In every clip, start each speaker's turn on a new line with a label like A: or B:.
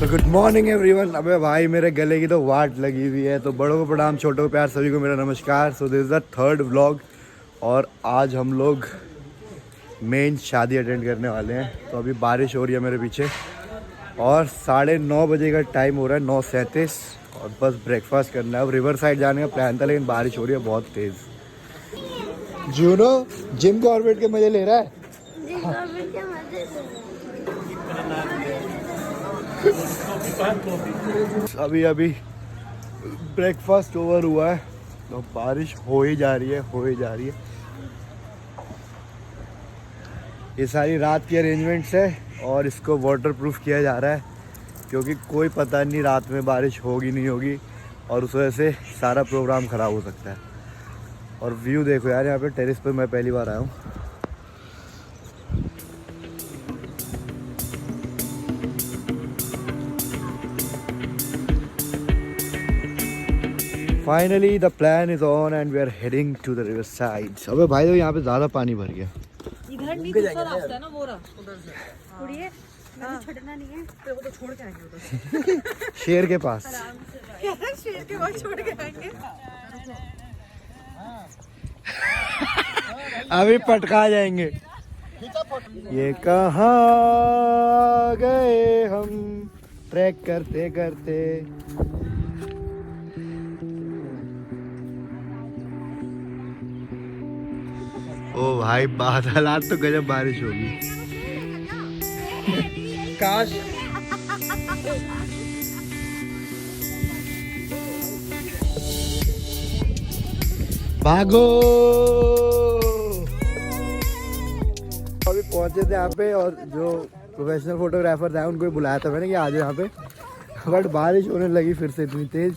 A: तो good morning everyone. अबे भाई मेरे गले की तो वाट लगी हुई है, तो बड़ों को प्रणाम, छोटों को प्यार, सभी को मेरा नमस्कार। So this is the third vlog और आज हम लोग मेन शादी अटेंड करने वाले हैं। तो अभी बारिश हो रही है मेरे पीछे और 9:30 बजे का टाइम हो रहा है, 9:37, और बस ब्रेकफास्ट करना है। अब रिवर साइड जाने का प्लान था लेकिन बारिश हो रही है बहुत तेज़। जूनो जिम कॉर्बेट के मज़े ले रहा है। अभी ब्रेकफास्ट ओवर हुआ है तो बारिश हो ही जा रही है। ये सारी रात की अरेंजमेंट्स है और इसको वाटरप्रूफ किया जा रहा है क्योंकि कोई पता नहीं रात में बारिश होगी नहीं होगी और उस वजह से सारा प्रोग्राम ख़राब हो सकता है। और व्यू देखो यार, यहाँ पे टेरेस पे मैं पहली बार आया हूँ। Finally the plan is on and we are heading to the river side. अबे भाई तो यहाँ पे ज़्यादा पानी भर गया।
B: इधर नहीं, दूसरा रास्ता है ना, वो रहा उधर से। उड़िए, छोड़ना नहीं है, तो वो तो छोड़ के आएंगे उधर।
A: शेर के पास।
B: शेर के पास छोड़ के आएंगे।
A: अभी पटका जाएंगे। ये कहाँ गए हम ट्रैक करते करते। ओ भाई बादल, आज तो गजब बारिश होगी। काश भागो। अभी पहुंचे थे यहाँ पे और जो प्रोफेशनल फोटोग्राफर था उनको भी बुलाया था मैंने कि आ जाओ यहाँ पे, बट बारिश होने लगी फिर से इतनी तेज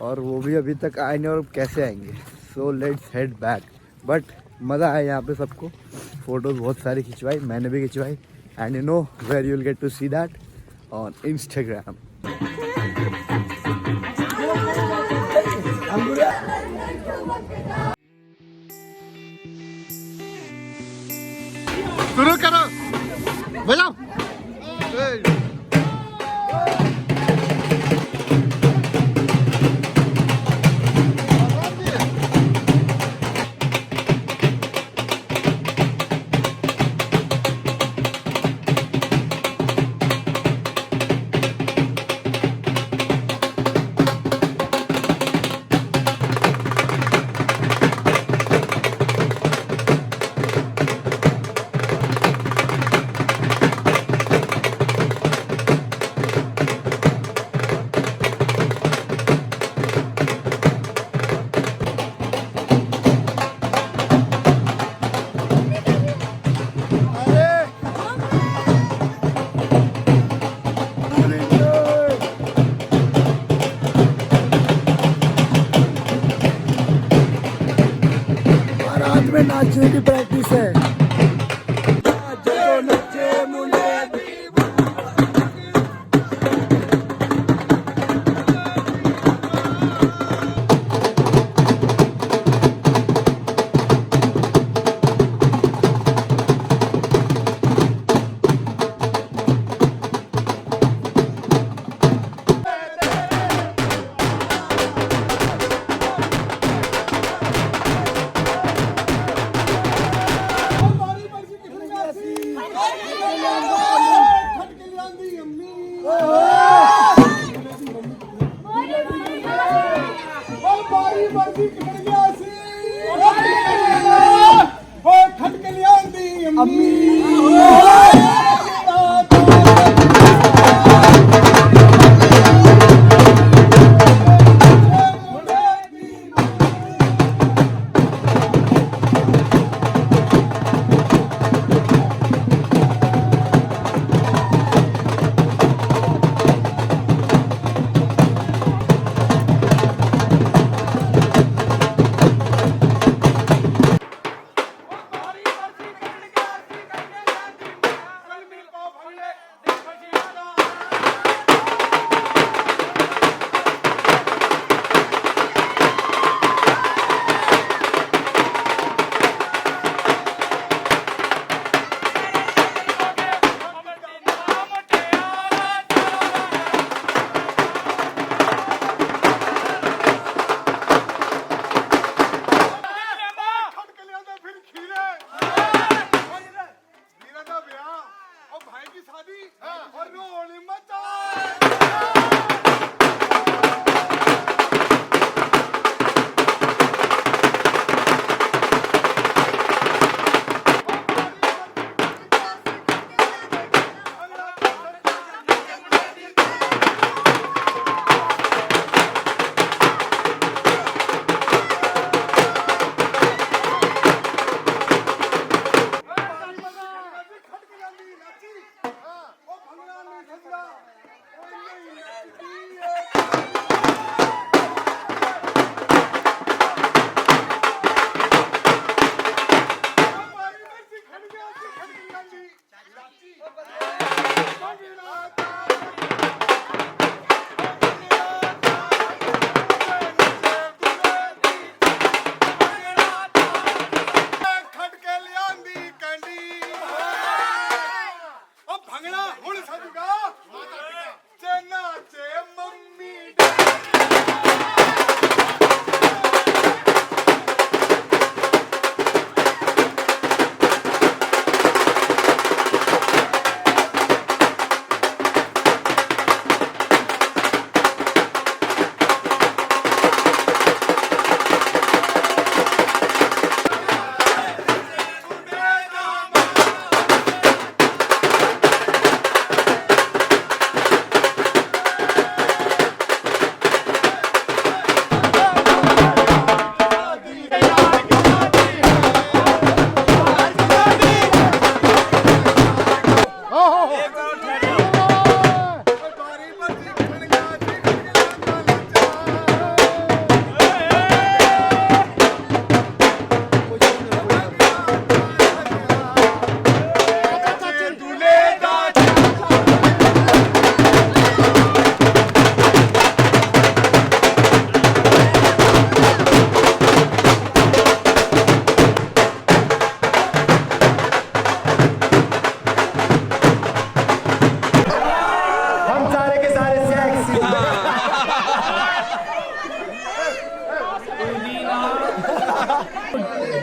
A: और वो भी अभी तक आए नहीं और कैसे आएंगे। So let's head back. But मज़ा आया यहाँ पे सबको, फ़ोटोज़ बहुत सारी खिंचवाई, मैंने भी खिंचवाई। And you know where you will get to see that on Instagram. शुरू करो, बजाओ। में नाचने की प्रैक्टिस है।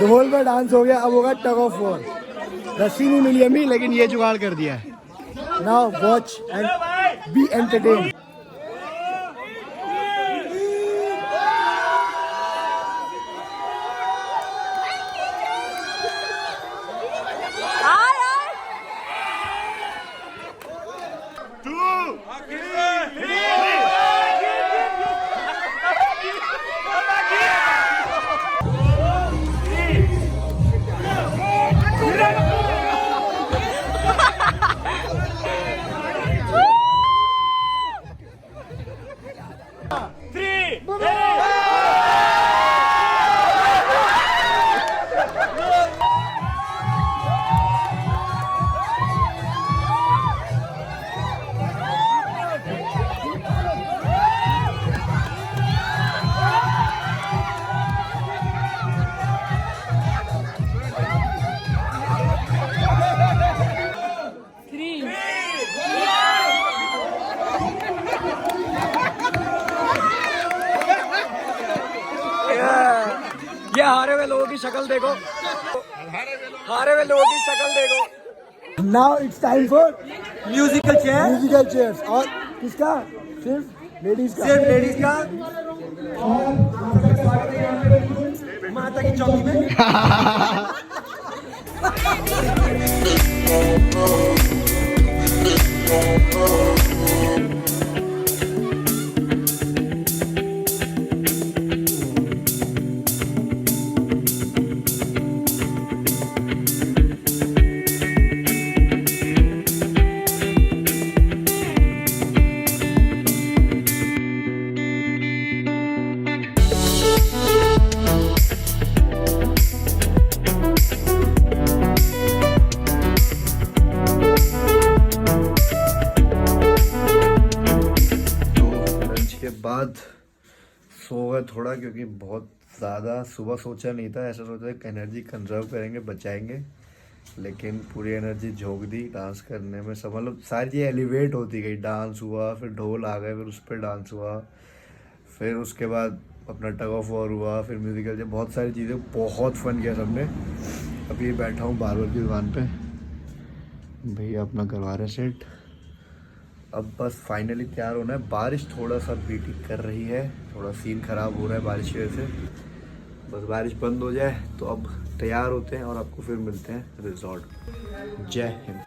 A: ढोल में डांस हो गया, अब होगा टग ऑफ वॉर। रस्सी नहीं मिली अम्मी, लेकिन ये जुगाड़ कर दिया है। Now watch and be entertain.
C: ये हारे हुए लोगों की शक्ल देखो, हारे हुए लोगों की शक्ल देखो।
A: Now it's time for
C: musical chair,
A: musical chairs. और किसका? सिर्फ लेडीज का।
C: सिर्फ लेडीज का। माता की चौकी में।
A: बाद सो गए थोड़ा, क्योंकि बहुत ज़्यादा सुबह सोचा नहीं था। ऐसा सोचा कि एनर्जी कंजर्व करेंगे, बचाएंगे, लेकिन पूरी एनर्जी झोंक दी डांस करने में। सब मतलब सारी चीज़ें एलिवेट होती गई। डांस हुआ, फिर ढोल आ गए, फिर उस पर डांस हुआ, फिर उसके बाद अपना टग ऑफ वॉर हुआ, फिर म्यूजिकल चेयर, बहुत सारी चीज़ें, बहुत फन किया सबने। अभी बैठा हूँ बार्बर की दुकान पे, भैया अपना करवा रहे सेट। अब बस फाइनली तैयार होना है। बारिश थोड़ा सा बीटिंग कर रही है, थोड़ा सीन खराब हो रहा है बारिश की वजह से। बस बारिश बंद हो जाए तो अब तैयार होते हैं और आपको फिर मिलते हैं रिजॉर्ट। जय हिंद।